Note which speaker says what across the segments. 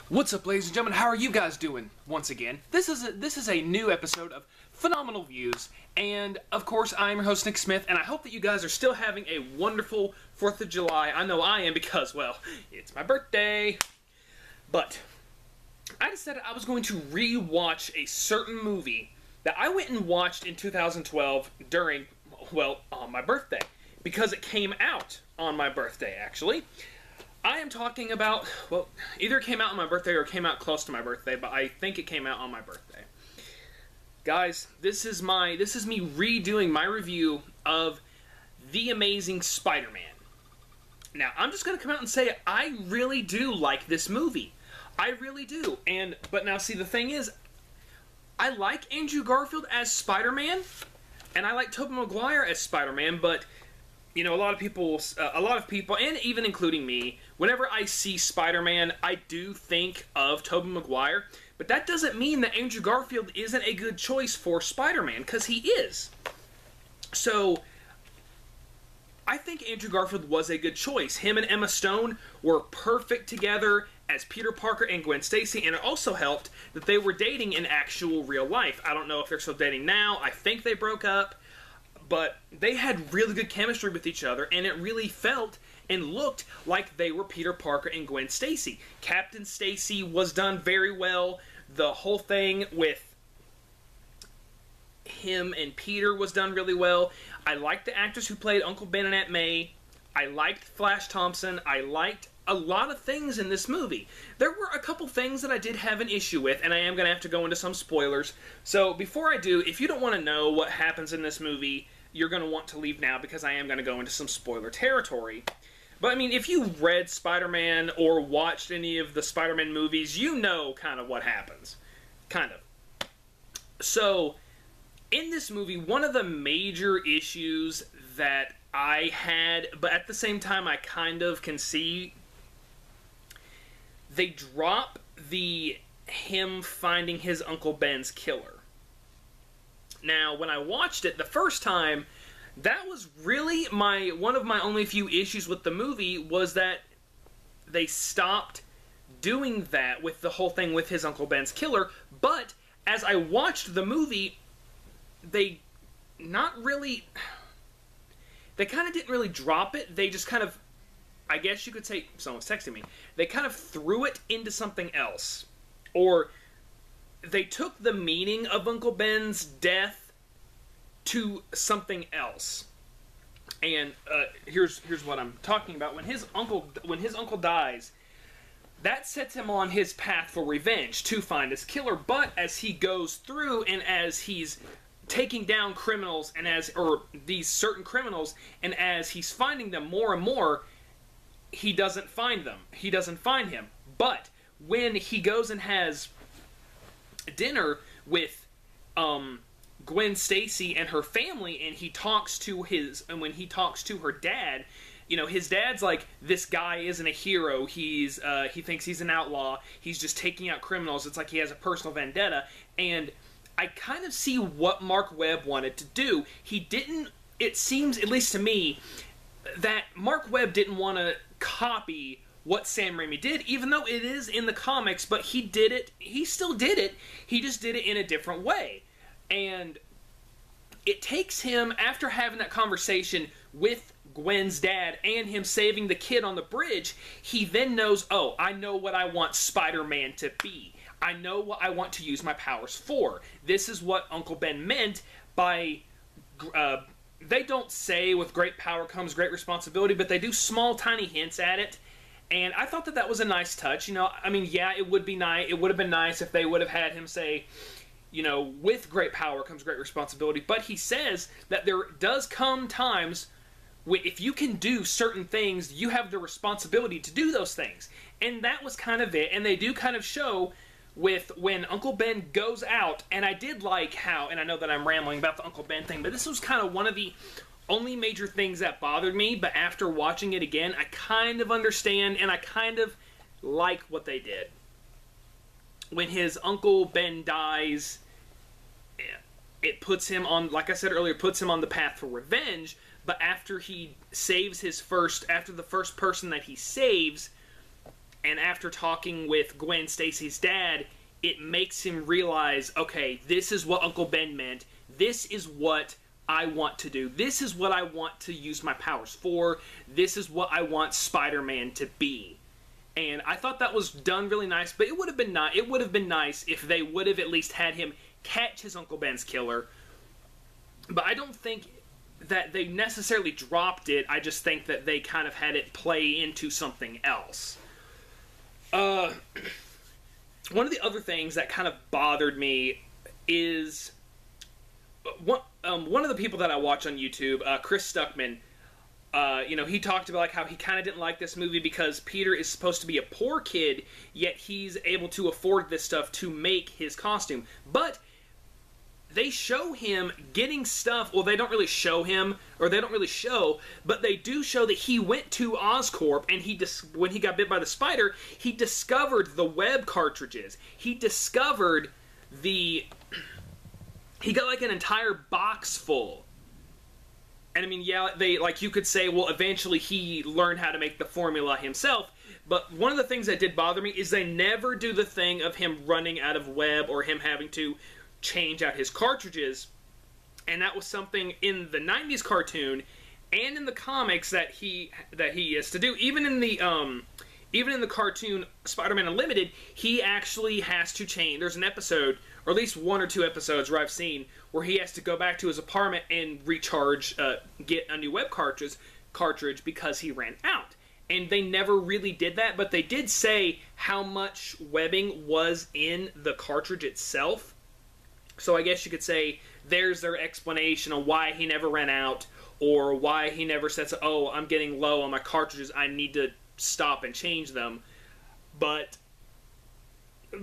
Speaker 1: What's up, ladies and gentlemen? How are you guys doing? Once again, this is a new episode of Phenomenal Views, and of course, I'm your host, Nick Smith, and I hope that you guys are still having a wonderful 4th of July. I know I am because, well, it's my birthday. But I decided I was going to re-watch a certain movie that I went and watched in 2012 during, well, on my birthday, because it came out on my birthday, actually. I am talking about, well, either it came out on my birthday or it came out close to my birthday, but I think it came out on my birthday. Guys, this is me redoing my review of The Amazing Spider-Man. Now, I'm just going to come out and say I really do like this movie. I really do. But now, see, the thing is, I like Andrew Garfield as Spider-Man, and I like Tobey Maguire as Spider-Man, but you know, a lot of people, and even including me, whenever I see Spider-Man, I do think of Tobey Maguire. But that doesn't mean that Andrew Garfield isn't a good choice for Spider-Man, because he is. So, I think Andrew Garfield was a good choice. Him and Emma Stone were perfect together as Peter Parker and Gwen Stacy, and it also helped that they were dating in actual real life. I don't know if they're still dating now. I think they broke up. But they had really good chemistry with each other, and it really felt and looked like they were Peter Parker and Gwen Stacy. Captain Stacy was done very well. The whole thing with him and Peter was done really well. I liked the actors who played Uncle Ben and Aunt May. I liked Flash Thompson. I liked a lot of things in this movie. There were a couple things that I did have an issue with, and I am going to have to go into some spoilers. So before I do, if you don't want to know what happens in this movie, you're going to want to leave now because I am going to go into some spoiler territory. But, I mean, if you read Spider-Man or watched any of the Spider-Man movies, you know kind of what happens. Kind of. So, in this movie, one of the major issues that I had, but at the same time I kind of can see, they drop him finding his Uncle Ben's killer. Now, when I watched it the first time, that was really one of my only few issues with the movie, was that they stopped doing that with the whole thing with his Uncle Ben's killer. But as I watched the movie, they kind of didn't really drop it. They just kind of, I guess you could say, someone's texting me, they kind of threw it into something else. Or they took the meaning of Uncle Ben's death to something else. And here's what I'm talking about. When his uncle dies, that sets him on his path for revenge to find his killer. But as he goes through and as he's taking down criminals or these certain criminals, and as he's finding them more and more, he doesn't find them. He doesn't find him. But when he goes and has dinner with Gwen Stacy and her family, and when he talks to her dad, you know, his dad's like, this guy isn't a hero. He thinks he's an outlaw. He's just taking out criminals. It's like he has a personal vendetta. And I kind of see what Mark Webb wanted to do. He didn't, it seems, at least to me, that Mark Webb didn't want to copy what Sam Raimi did, even though it is in the comics, but he did it, he still did it, he just did it in a different way. And it takes him, after having that conversation with Gwen's dad and him saving the kid on the bridge, he then knows, oh, I know what I want Spider-Man to be. I know what I want to use my powers for. This is what Uncle Ben meant by, they don't say with great power comes great responsibility, but they do small, tiny hints at it. And I thought that was a nice touch. You know, I mean, yeah, it would have been nice if they would have had him say, you know, with great power comes great responsibility. But he says that there does come times when if you can do certain things, you have the responsibility to do those things. And that was kind of it. And they do kind of show with when Uncle Ben goes out. And I did like how, and I know that I'm rambling about the Uncle Ben thing, but this was kind of one of the only major things that bothered me, but after watching it again, I kind of understand, and I kind of like what they did. When his Uncle Ben dies, it puts him on, like I said earlier, puts him on the path for revenge, but after he saves after the first person that he saves, and after talking with Gwen Stacy's dad, it makes him realize, okay, this is what Uncle Ben meant. This is what I want to do. This is what I want to use my powers for. This is what I want Spider-Man to be. And I thought that was done really nice, but it would have been nice if they would have at least had him catch his Uncle Ben's killer. But I don't think that they necessarily dropped it. I just think that they kind of had it play into something else. One of the other things that kind of bothered me is one of the people that I watch on YouTube, Chris Stuckman. He talked about like how he kind of didn't like this movie because Peter is supposed to be a poor kid, yet he's able to afford this stuff to make his costume. But they show him getting stuff. Well, they don't really show him, or they don't really show, but they do show that he went to Oscorp, and when he got bit by the spider, he discovered the web cartridges. He discovered he got like an entire box full. And I mean, yeah, you could say, well, eventually he learned how to make the formula himself. But one of the things that did bother me is they never do the thing of him running out of web or him having to change out his cartridges. And that was something in the 90s cartoon and in the comics that he is to do. Even in the cartoon Spider-Man Unlimited, he actually has to change. There's an episode, or at least one or two episodes where I've seen, where he has to go back to his apartment and get a new web cartridge because he ran out. And they never really did that, but they did say how much webbing was in the cartridge itself. So I guess you could say there's their explanation of why he never ran out, or why he never said, oh, I'm getting low on my cartridges, I need to stop and change them. But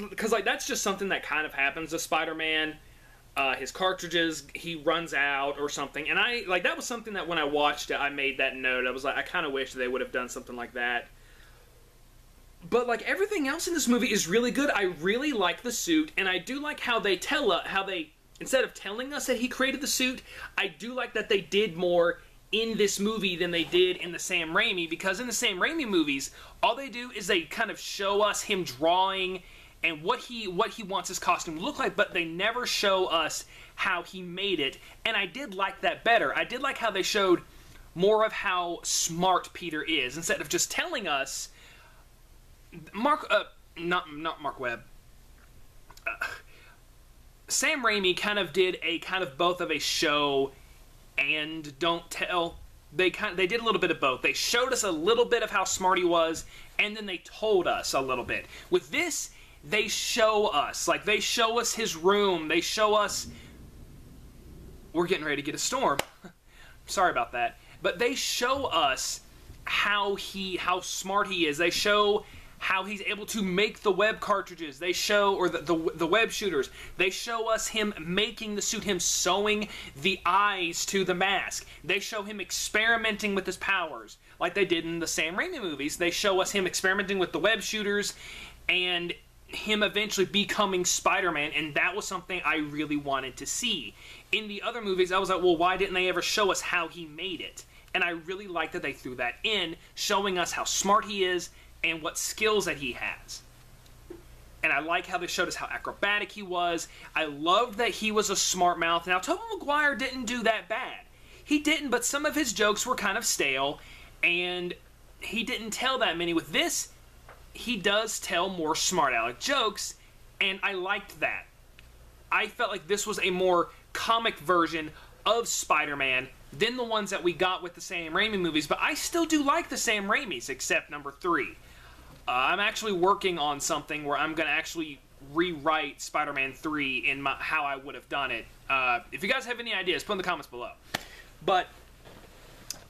Speaker 1: because like that's just something that kind of happens to Spider-Man. His cartridges, he runs out or something, and that was something that when I watched it, I made that note. I was like, I kind of wish they would have done something like that. But like everything else in this movie is really good. I really like the suit, and I do like how they instead of telling us that he created the suit, I do like that they did more in this movie than they did in the Sam Raimi, because in the Sam Raimi movies, all they do is they kind of show us him drawing and what he wants his costume to look like, but they never show us how he made it, and I did like that better. I did like how they showed more of how smart Peter is, instead of just telling us not Mark Webb. Sam Raimi kind of did a kind of both of a show and don't tell. They did a little bit of both. They showed us a little bit of how smart he was, and then they told us a little bit. With this, they show us. Like, they show us his room. They show us... We're getting ready to get a storm. Sorry about that. But they show us how smart he is. They show how he's able to make the web cartridges. They show, or the web shooters. They show us him making the suit, him sewing the eyes to the mask. They show him experimenting with his powers, like they did in the Sam Raimi movies. They show us him experimenting with the web shooters, and him eventually becoming Spider-Man, and that was something I really wanted to see. In the other movies, I was like, well, why didn't they ever show us how he made it? And I really like that they threw that in, showing us how smart he is and what skills that he has. And I like how they showed us how acrobatic he was. I loved that he was a smart mouth. Now, Tobey Maguire didn't do that bad. He didn't, but some of his jokes were kind of stale, and he didn't tell that many. With this, he does tell more smart aleck jokes, and I liked that. I felt like this was a more comic version of Spider-Man than the ones that we got with the Sam Raimi movies, but I still do like the Sam Raimis, except number 3. I'm actually working on something where I'm going to actually rewrite Spider-Man 3 in how I would have done it. If you guys have any ideas, put in the comments below. But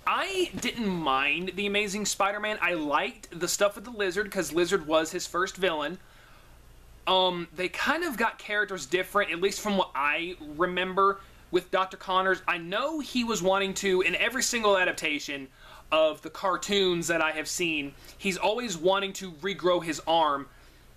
Speaker 1: I didn't mind The Amazing Spider-Man. I liked the stuff with the Lizard, because Lizard was his first villain. They kind of got characters different, at least from what I remember with Dr. Connors. I know he was wanting to, in every single adaptation of the cartoons that I have seen, he's always wanting to regrow his arm,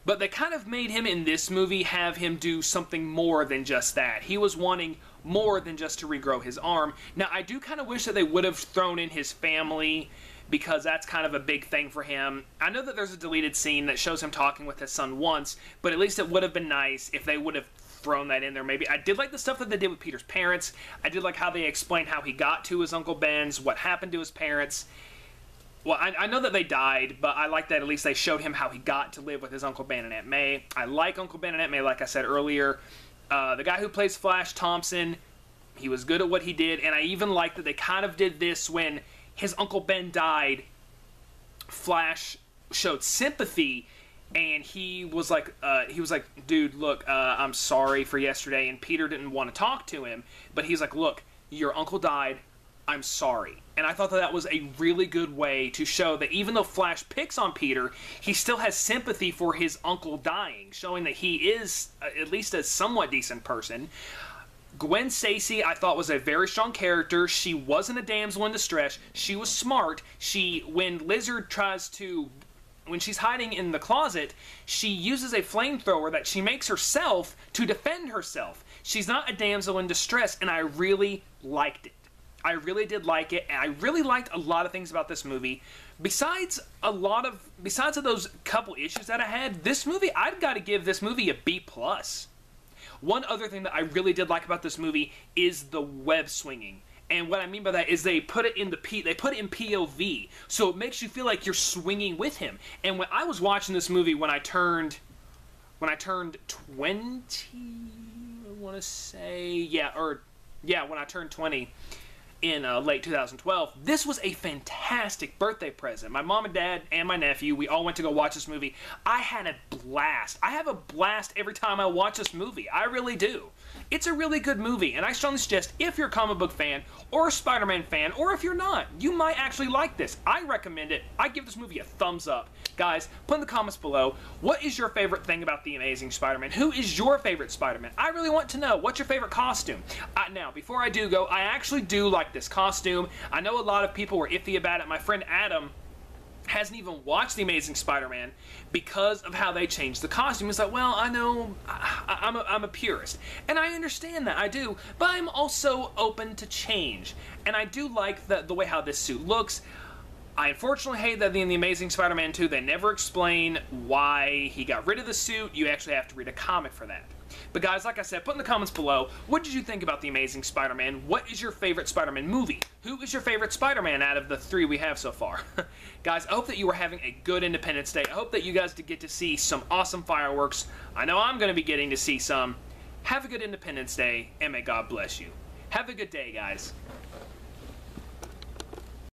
Speaker 1: but they kind of made him in this movie have him do something more than just that. He was wanting more than just to regrow his arm. Now, I do kind of wish that they would have thrown in his family, because that's kind of a big thing for him. I know that there's a deleted scene that shows him talking with his son once, but at least it would have been nice if they would have thrown that in there. Maybe I did like the stuff that they did with Peter's parents. I did like how they explained how he got to his Uncle Ben's, what happened to his parents. Well, I know that they died, but I like that at least they showed him how he got to live with his Uncle Ben and Aunt May. I like Uncle Ben and Aunt May, like I said earlier. The guy who plays Flash Thompson, he was good at what he did, and I even like that they kind of did this when his Uncle Ben died. Flash showed sympathy, and he was like, dude, look, I'm sorry for yesterday, and Peter didn't want to talk to him, but he's like, look, your uncle died, I'm sorry. And I thought that that was a really good way to show that even though Flash picks on Peter, he still has sympathy for his uncle dying, showing that he is at least a somewhat decent person. Gwen Stacy, I thought, was a very strong character. She wasn't a damsel in distress. She was smart. When Lizard tries to... When she's hiding in the closet, she uses a flamethrower that she makes herself to defend herself. She's not a damsel in distress, and I really liked it. I really did like it, and I really liked a lot of things about this movie. Besides of those couple issues that I had, this movie, I've got to give this movie a B+. One other thing that I really did like about this movie is the web swinging. And what I mean by that is they put it in POV, so it makes you feel like you're swinging with him. And when I was watching this movie when I turned 20, I want to say, when I turned 20 in late 2012, this was a fantastic birthday present. My mom and dad and my nephew, we all went to go watch this movie. I had a blast. I have a blast every time I watch this movie. I really do. It's a really good movie, and I strongly suggest if you're a comic book fan or a Spider-Man fan, or if you're not, you might actually like this. I recommend it. I give this movie a thumbs up. Guys, put in the comments below, what is your favorite thing about The Amazing Spider-Man? Who is your favorite Spider-Man? I really want to know. What's your favorite costume? Now, before I do go, I actually do like this costume. I know a lot of people were iffy about it. My friend Adam hasn't even watched The Amazing Spider-Man because of how they changed the costume. He's like, well, I know, I'm a purist. And I understand that, I do, but I'm also open to change. And I do like the way how this suit looks. I unfortunately hate that in The Amazing Spider-Man 2, they never explain why he got rid of the suit. You actually have to read a comic for that. But guys, like I said, put in the comments below, what did you think about The Amazing Spider-Man? What is your favorite Spider-Man movie? Who is your favorite Spider-Man out of the 3 we have so far? Guys, I hope that you were having a good Independence Day. I hope that you guys did get to see some awesome fireworks. I know I'm going to be getting to see some. Have a good Independence Day, and may God bless you. Have a good day, guys.